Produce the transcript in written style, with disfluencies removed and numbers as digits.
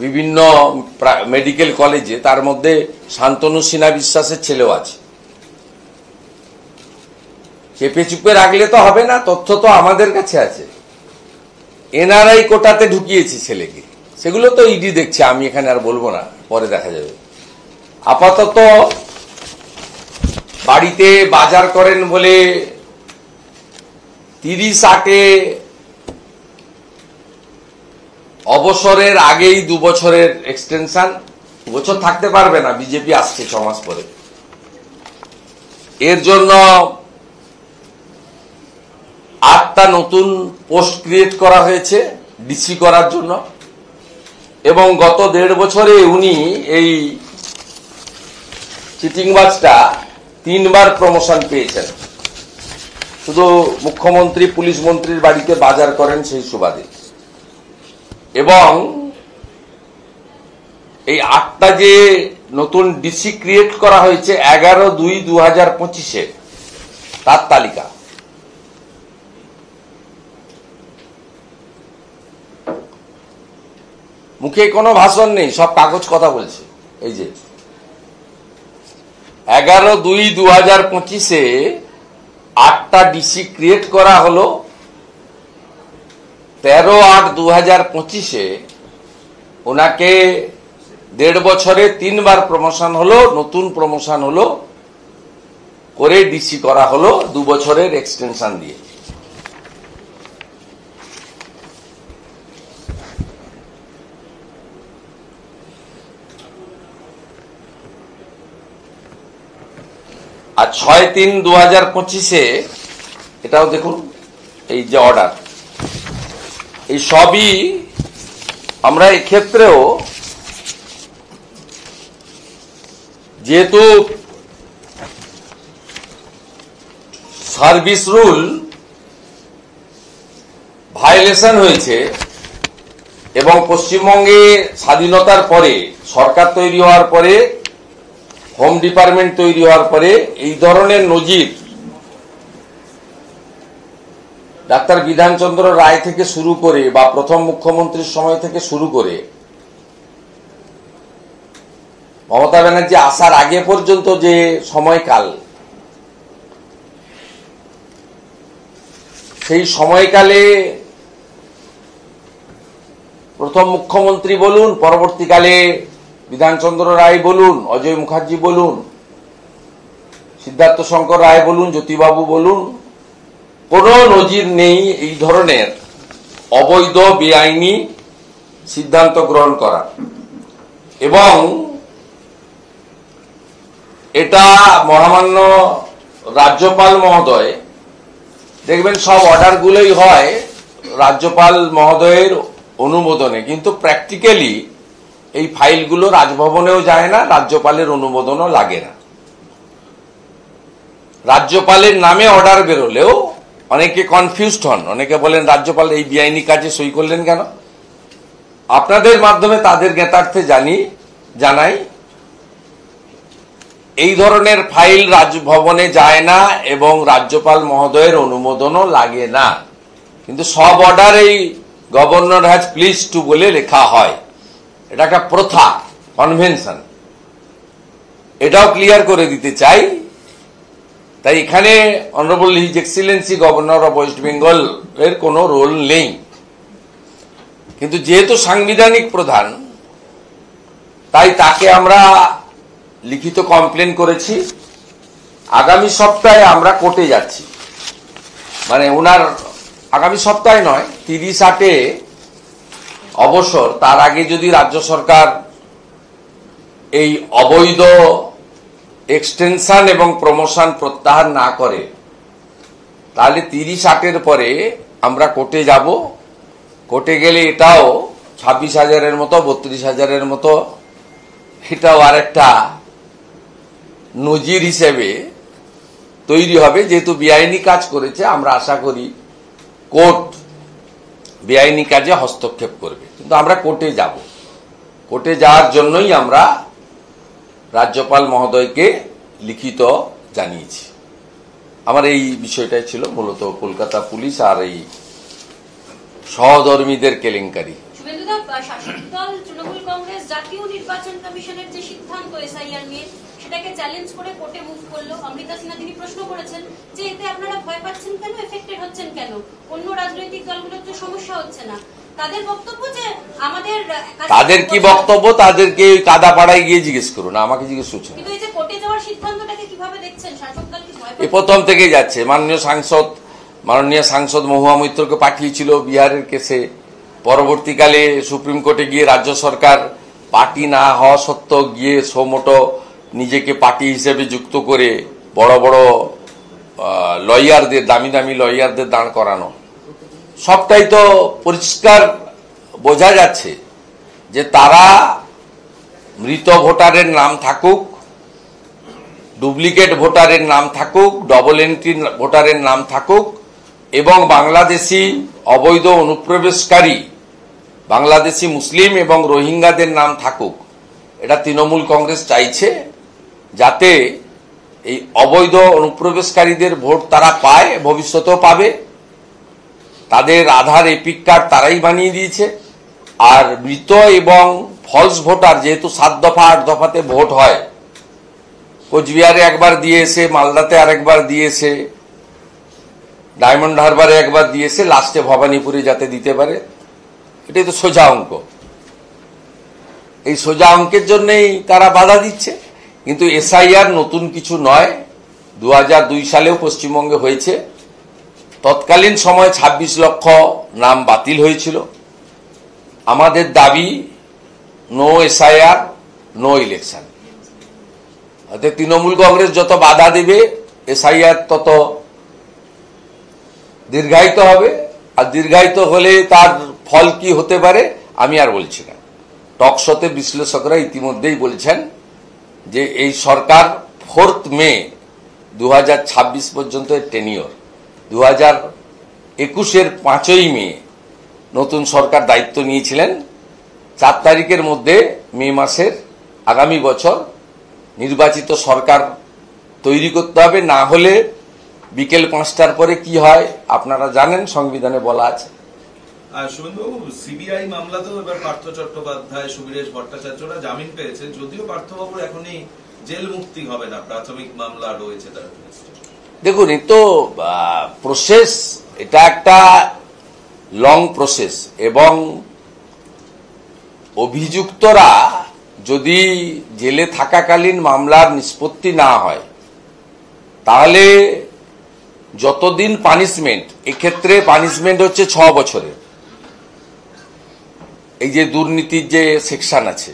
বিভিন্ন মেডিকেল কলেজে, তার মধ্যে শান্তনু সিনহা বিশ্বাসের ছেলেও আছে। চেপে চুপে রাখলে তো হবে না, তথ্য তো আমাদের কাছে আছে। এনআরআই কোটাতে ঢুকিয়েছে ছেলেকে, সেগুলো তো ইডি দেখছে, আমি এখানে আর বলবো না, পরে দেখা যাবে। আপাতত বাড়িতে বাজার করেন বলে 30-8 অবসরের আগেই 2 বছরের এক্সটেনশন। 2 বছর থাকতে পারবে না, বিজেপি আসছে 6 মাস পরে। এর জন্য 8টা নতুন পোস্ট ক্রিয়েট করা হয়েছে ডিসি করার জন্য, এবং গত 1.5 বছরে উনি এই চিটিংবাজটা 3 বার প্রমোশন পেয়েছেন, শুধু মুখ্যমন্ত্রী পুলিশ মন্ত্রীর বাড়িতে বাজার করেন সেই সুবাদে। এবং এই 8টা যে নতুন ডিসি ক্রিয়েট করা হয়েছে 11/2/2025 তার তালিকা। মুখে কোনো ভাষণ নেই, সব কাগজ কথা বলছে। এই যে 11/2/2025 8টা ডিসি ক্রিয়েট করা হলো। 13/8/2025 ওনাকে 1.5 বছরে 3 বার প্রমোশন হলো, নতুন প্রমোশন হলো, করে ডিসি করা হলো 2 বছরের এক্সটেনশন দিয়ে। আর 6/3/2025 এটাও দেখুন, এই যে অর্ডার, এই সবই আমরা এক্ষেত্রেও যেহেতু সার্ভিস রুল ভায়োলেশন হয়েছে এবং পশ্চিমবঙ্গে স্বাধীনতার পরে সরকার তৈরি হওয়ার পরে, হোম ডিপার্টমেন্ট তৈরি হওয়ার পরে এই ধরনের নজির ডাক্তার বিধানচন্দ্র রায় থেকে শুরু করে বা প্রথম মুখ্যমন্ত্রীর সময় থেকে শুরু করে মমতা ব্যানার্জি আসার আগে পর্যন্ত যে সময়কাল, সেই সময়কালে প্রথম মুখ্যমন্ত্রী বলুন, পরবর্তীকালে বিধানচন্দ্র রায় বলুন, অজয় মুখার্জি বলুন, সিদ্ধার্থ শঙ্কর রায় বলুন, জ্যোতিবাবু বলুন, কোনো নজির নেই এই ধরনের অবৈধ বেআইনি সিদ্ধান্ত গ্রহণ করা। এবং এটা মহামান্য রাজ্যপাল মহোদয়, দেখবেন সব অর্ডারগুলোই হয় রাজ্যপাল মহোদয়ের অনুমোদনে, কিন্তু প্র্যাকটিক্যালি এই ফাইলগুলো রাজভবনেও যায় না, রাজ্যপালের অনুমোদনও লাগে না। রাজ্যপালের নামে অর্ডার বেরোলেও অনেকে কনফিউজড হন, অনেকে বলেন রাজ্যপাল এই বেআইনি কাজে সই করলেন কেন। আপনাদের মাধ্যমে তাদের জ্ঞাতার্থে জানাই, এই ধরনের ফাইল রাজভবনে যায় না এবং রাজ্যপাল মহোদয়ের অনুমোদনও লাগে না, কিন্তু সব অর্ডার এই গভর্নর হ্যাজ প্লিজ টু বলে লেখা হয়। এটা একটা প্রথা, কনভেনশন, এটাও ক্লিয়ার করে দিতে চাই। তাই এখানে honourable his excellency governor of West Bengal এর কোনো রোল নেই, কিন্তু যেহেতু সাংবিধানিক প্রধান, তাই তাকে আমরা লিখিত কমপ্লেন করেছি। আগামী সপ্তাহে আমরা কোর্টে যাচ্ছি, মানে ওনার আগামী সপ্তাহে নয়, 30/8 অবসর, তার আগে যদি রাজ্য সরকার এই অবৈধ এক্সটেনশন এবং প্রমোশন প্রত্যাহার না করে, তাহলে 30/8 পরে আমরা কোর্টে যাব। কোর্টে গেলে এটাও 26,000-এর মতো, 32,000-এর মতো, এটাও আরেকটা নজির হিসেবে তৈরি হবে। যেহেতু বেআইনি কাজ করেছে, আমরা আশা করি কোর্ট বেআইনি কাজে হস্তক্ষেপ করবে, কিন্তু আমরা কোর্টে যাব। কোর্টে যাওয়ার জন্যই আমরা রাজ্যপাল মহোদয়কে লিখিত জানিয়েছি। আমার এই বিষয়টাই ছিল মূলত কলকাতা পুলিশ আর এই সহধর্মীদের কেলেঙ্কারি। শুভেন্দুদা, শাসক দল তৃণমূল কংগ্রেস কংগ্রেস জাতীয় নির্বাচন কমিশনের যে সিদ্ধান্ত এসআইআর নিয়ে সেটাকে চ্যালেঞ্জ করে কোর্টে মুভ করলো। অমৃতা সিনহা তিনি প্রশ্ন করেছেন যে এতে আপনারা ভয় পাচ্ছেন কেন, এফেক্টেড হচ্ছেন কেন, অন্য রাজনৈতিক দলগুলোর তো সমস্যা হচ্ছে না। তাদের বক্তব্য যে আমাদের তাদের কি বক্তব্য তাদেরকে কাদাপাড়ায় গিয়ে জিজ্ঞেস করুন, আমাকে জিজ্ঞেস করছেন। কিন্তু এই যে কোর্টে যাওয়ার সিদ্ধান্তটাকে কিভাবে দেখছেন? শাসক দল কি ভয় এই প্রথম থেকেই যাচ্ছে। মাননীয় সাংসদ মহুয়া মৈত্রকে পাঠিয়েছিল বিহারের কেসে, পরবর্তীকালে সুপ্রিম কোর্টে গিয়ে রাজ্য সরকার পার্টি না হওয়া সত্ত্বেও গিয়ে সোমোটো নিজেকে পার্টি হিসেবে যুক্ত করে বড় বড় লয়ারদের, দামি দামি লয়ারদের দাঁড় করানো, সবটাই তো পরিষ্কার বোঝা যাচ্ছে যে তারা মৃত ভোটারের নাম থাকুক, ডুপ্লিকেট ভোটারের নাম থাকুক, ডবল এন্ট্রি ভোটারের নাম থাকুক এবং বাংলাদেশি অবৈধ অনুপ্রবেশকারী বাংলাদেশি মুসলিম এবং রোহিঙ্গাদের নাম থাকুক, এটা তৃণমূল কংগ্রেস চাইছে যাতে এই অবৈধ অনুপ্রবেশকারীদের ভোট তারা পায়, ভবিষ্যতেও পাবে। তাদের আধার এপিক কার্ড তারাই বানিয়ে দিয়েছে। আর মৃত এবং ফলস ভোটার, যেহেতু 7 দফা 8 দফাতে ভোট হয়, কোচবিহারে একবার দিয়েছে, মালদাতে আরেকবার দিয়েছে, ডায়মন্ড হারবারে একবার দিয়েছে, লাস্টে ভবানীপুরে যাতে দিতে পারে, এটাই তো সোজা অঙ্ক। এই সোজা অঙ্কের জন্যই তারা বাধা দিচ্ছে। কিন্তু এসআইআর নতুন কিছু নয়, 2002 সালেও পশ্চিমবঙ্গে হয়েছে। তৎকালীন সময় 26 লক্ষ নাম বাতিল হয়েছিল। আমাদের দাবি নো এসআইআর, নো ইলেকশন। অর্থাৎ তৃণমূল কংগ্রেস যত বাধা দেবে এসআইআর তত দীর্ঘায়িত হবে। আর দীর্ঘায়িত হলে তার ফল কি হতে পারে আমি আর বলছি না। টকশোতে বিশ্লেষকরা ইতিমধ্যেই বলছেন যে এই সরকার 4 মে 2026 পর্যন্ত টেনিওর, 2021-এর 5ই মে নতুন সরকার দায়িত্ব নিয়েছিলেন। 4 তারিখের মধ্যে মে মাসের আগামী বছর নির্বাচিত সরকার তৈরি করতে হবে। না হলে বিকেল 5টার পরে কি হয় আপনারা জানেন, সংবিধানে বলা আছে। শুভেন্দুবাবু, সিবিআই মামলাতেও এবার পার্থ চট্টোপাধ্যায়, সুবীরেশ ভট্টাচার্যরা জামিন পেয়েছে, যদিও পার্থবাবুর এখনই জেল মুক্তি হবে না, প্রাথমিক মামলা রয়েছে তার। দেখুন, এই তো প্রসেস, এটা একটা লং প্রসেস এবং অভিযুক্তরা যদি জেলে থাকাকালীন মামলার নিষ্পত্তি না হয় তাহলে যতদিন পানিশমেন্ট, এক্ষেত্রে পানিশমেন্ট হচ্ছে 6 বছরের। এই যে দুর্নীতির যে সেকশন আছে